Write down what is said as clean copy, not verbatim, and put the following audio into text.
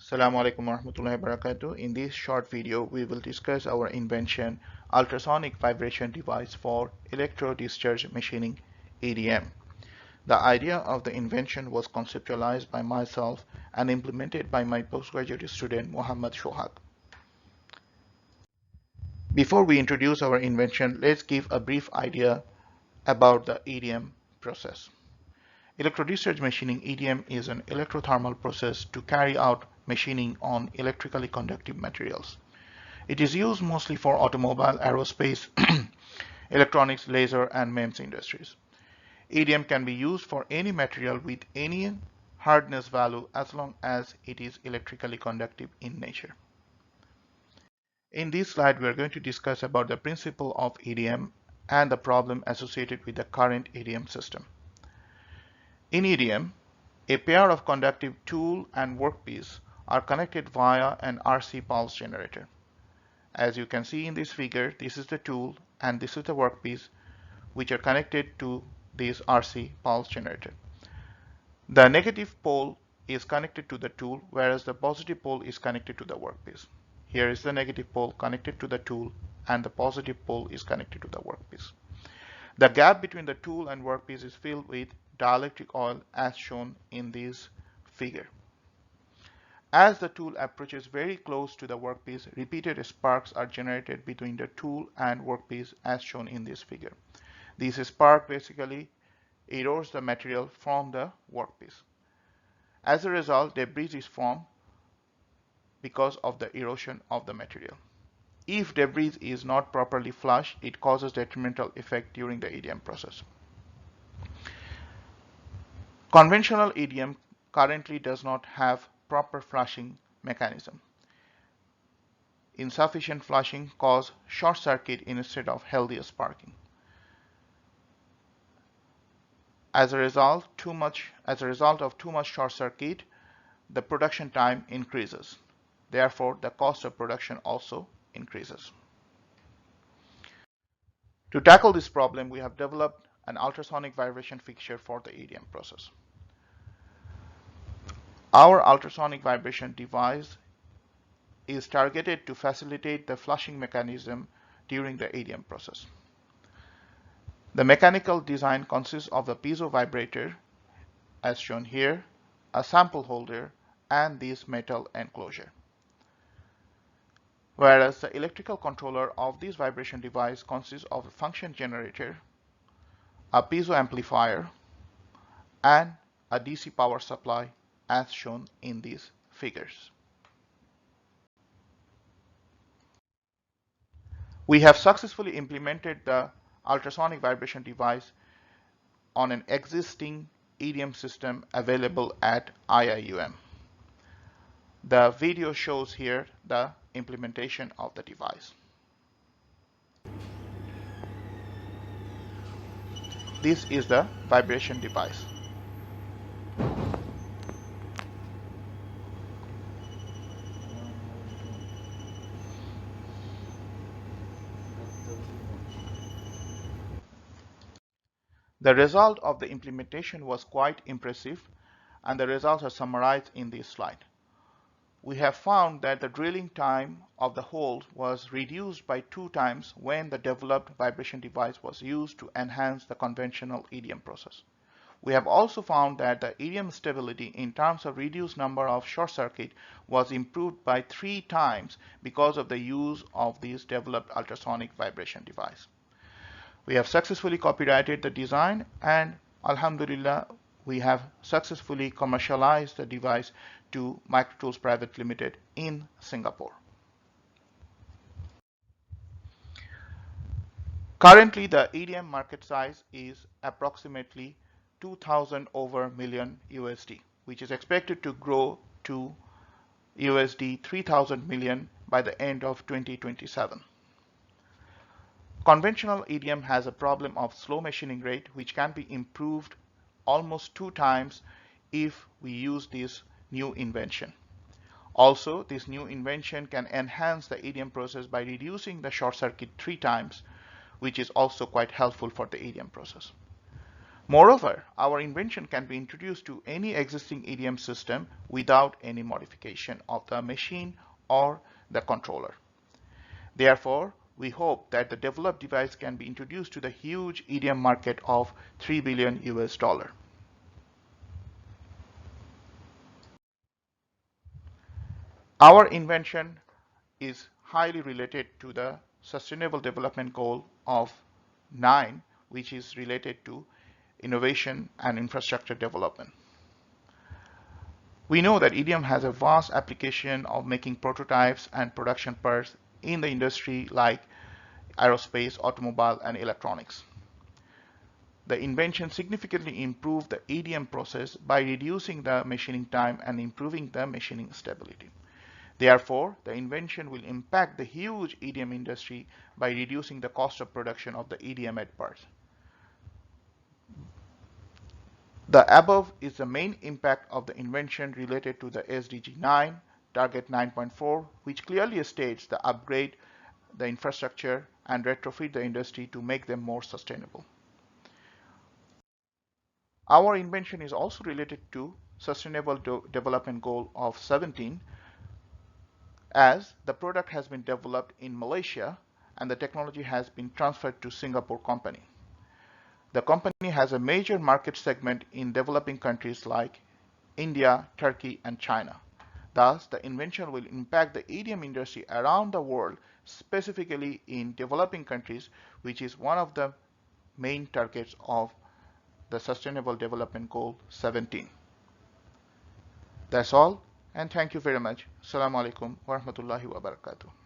Assalamu alaikum warahmatullahi wabarakatuh. In this short video, we will discuss our invention, ultrasonic vibration device for electro-discharge machining EDM. The idea of the invention was conceptualized by myself and implemented by my postgraduate student Muhammad Shohak. Before we introduce our invention, let's give a brief idea about the EDM process. Electro-discharge machining EDM is an electrothermal process to carry out machining on electrically conductive materials. It is used mostly for automobile, aerospace, electronics, laser, and MEMS industries. EDM can be used for any material with any hardness value as long as it is electrically conductive in nature. In this slide, we are going to discuss about the principle of EDM and the problem associated with the current EDM system. In EDM, a pair of conductive tool and workpiece are connected via an RC pulse generator. As you can see in this figure, this is the tool and this is the workpiece which are connected to this RC pulse generator. The negative pole is connected to the tool, whereas the positive pole is connected to the workpiece. Here is the negative pole connected to the tool and the positive pole is connected to the workpiece. The gap between the tool and workpiece is filled with dielectric oil as shown in this figure. As the tool approaches very close to the workpiece, repeated sparks are generated between the tool and workpiece as shown in this figure. This spark basically erodes the material from the workpiece. As a result, debris is formed because of the erosion of the material. If debris is not properly flushed, it causes detrimental effect during the EDM process. Conventional EDM currently does not have proper flushing mechanism. Insufficient flushing causes short circuit instead of healthy sparking. As a result of too much short circuit, the production time increases. Therefore, the cost of production also increases. To tackle this problem, we have developed an ultrasonic vibration fixture for the EDM process. Our ultrasonic vibration device is targeted to facilitate the flushing mechanism during the EDM process. The mechanical design consists of a piezo vibrator, as shown here, a sample holder, and this metal enclosure. Whereas the electrical controller of this vibration device consists of a function generator, a piezo amplifier, and a DC power supply as shown in these figures. We have successfully implemented the ultrasonic vibration device on an existing EDM system available at IIUM. The video shows here the implementation of the device. This is the vibration device. The result of the implementation was quite impressive, and the results are summarized in this slide. We have found that the drilling time of the hole was reduced by 2 times when the developed vibration device was used to enhance the conventional EDM process. We have also found that the EDM stability in terms of reduced number of short circuit was improved by 3 times because of the use of this developed ultrasonic vibration device. We have successfully copyrighted the design, and Alhamdulillah, we have successfully commercialized the device to Microtools Private Limited in Singapore. Currently, the EDM market size is approximately 2,000 over million USD, which is expected to grow to USD 3,000 million by the end of 2027. Conventional EDM has a problem of slow machining rate, which can be improved almost 2 times if we use this new invention. Also, this new invention can enhance the EDM process by reducing the short circuit 3 times, which is also quite helpful for the EDM process. Moreover, our invention can be introduced to any existing EDM system without any modification of the machine or the controller. Therefore, we hope that the developed device can be introduced to the huge EDM market of $3 billion US. Our invention is highly related to the Sustainable Development Goal of 9, which is related to innovation and infrastructure development. We know that EDM has a vast application of making prototypes and production parts in the industry like aerospace, automobile, and electronics. The invention significantly improved the EDM process by reducing the machining time and improving the machining stability. Therefore, the invention will impact the huge EDM industry by reducing the cost of production of the EDM parts. The above is the main impact of the invention related to the SDG 9, Target 9.4, which clearly states the upgrade the infrastructure and retrofit the industry to make them more sustainable. Our invention is also related to Sustainable Development Goal of 17, as the product has been developed in Malaysia and the technology has been transferred to Singapore company. The company has a major market segment in developing countries like India, Turkey, and China. Thus, the invention will impact the EDM industry around the world, specifically in developing countries, which is one of the main targets of the Sustainable Development Goal 17. That's all, and thank you very much. Assalamu alaikum wa rahmatullahi wa barakatuh.